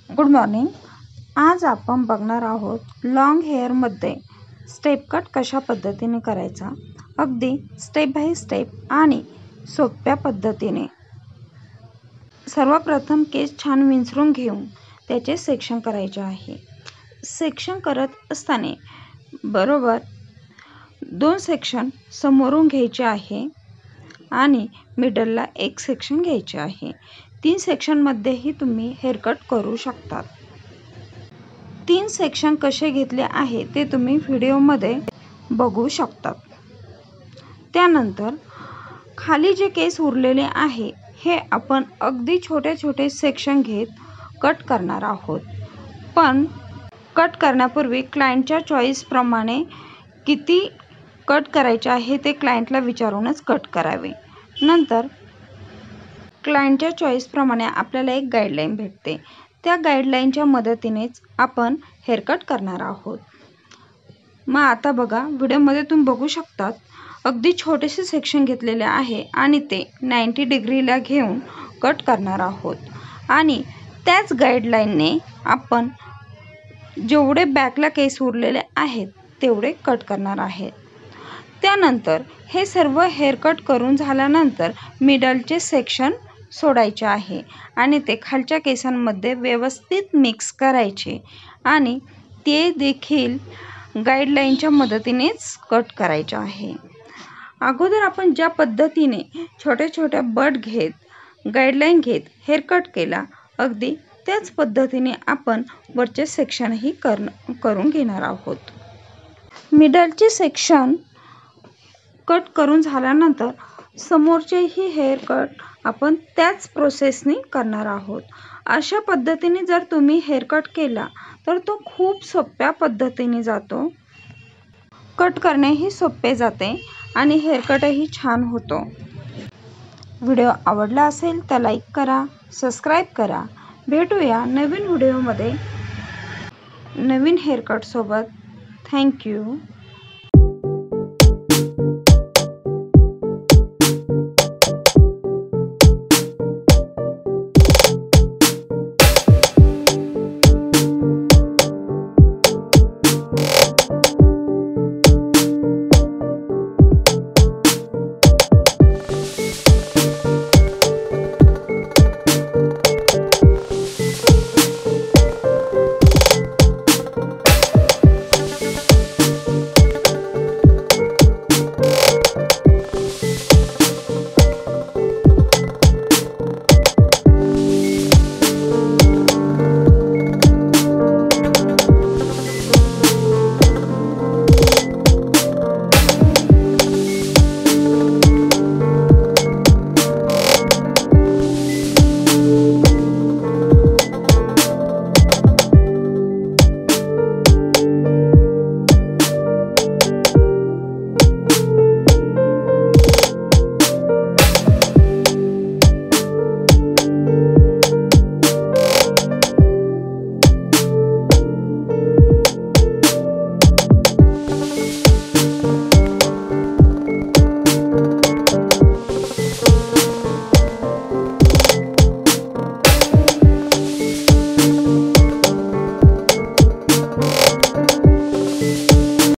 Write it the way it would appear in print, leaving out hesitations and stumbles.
Good morning. आज आपण बघणार आहोत लॉंग हेअरमध्ये स्टेप कट कशा पद्धतीने करायचा, अगदी स्टेप बाय स्टेप आणि सोप्या पद्धतीने। सर्वप्रथम केस छान विंचरून घेऊन त्याचे सेक्शन करायचे आहे। सेक्शन करत असताना बरोबर 2 सेक्शन समोरून घ्यायचे आहे आणि मिडलला एक सेक्शन घ्यायचे आहे। 3 सेक्शनमध्येही तुम्ही हेअर कट करू शकता। 3 सेक्शन कसे घेतले आहे ते तुम्ही व्हिडिओमध्ये बघू शकता। त्यानंतर खाली जे केस उरलेले आहे हे आपण अगदी छोटे छोटे सेक्शन घेत कट करणार आहोत। पण कट करण्यापूर्वी क्लायंटच्या चॉईस प्रमाणे किती कट करायचे आहे ते क्लायंटला विचारूनच कट करावे। नंतर क्लायंटच्या चॉईस प्रमाणे आपल्याला एक गाईडलाईन भेटते, त्या गाईडलाईनच्या मदतीनेच आपण हेअर कट करणार आहोत। मग आता बघा, व्हिडिओमध्ये तुम्ही बघू शकता अगदी छोटेसे सेक्शन घेतलेले आहे आणि ते 90 डिग्रीला घेऊन कट करणार आहोत आणि त्याच गाईडलाईनने आपण जेवढे बॅकला केस उरलेले आहेत तेवढे कट करणार आहेत। त्यानंतर हे सर्व हेअर कट करून झाल्यानंतर मिडलचे सेक्शन सोडायचे आहे आणि ते खालच्या केसांमध्ये व्यवस्थित मिक्स करायचे आणि ते देखील गाईडलाईनच्या मदतीनेच कट करायचे आहे। अगोदर आपण ज्या पद्धतीने छोट्या छोट्या बट घेत गाईडलाईन घेत हेअर कट केला, अगदी त्याच पद्धतीने आपण वरचे सेक्शनही करून घेणार आहोत। मिडलचे सेक्शन कट करून झाल्यानंतर समोरचेही हेअर कट आपण त्याच प्रोसेसने करणार आहोत। अशा पद्धतीने जर तुम्ही हेअर कट केला तर तो खूप सोप्या पद्धतीने जातो, कट करणेही सोपे जाते आणि हेअर कटही छान होतो। व्हिडिओ आवडला असेल तर लाईक करा, सबस्क्राईब करा। भेटूया नवीन व्हिडिओमध्ये नवीन हेअर कट सोबत। थँक्यू।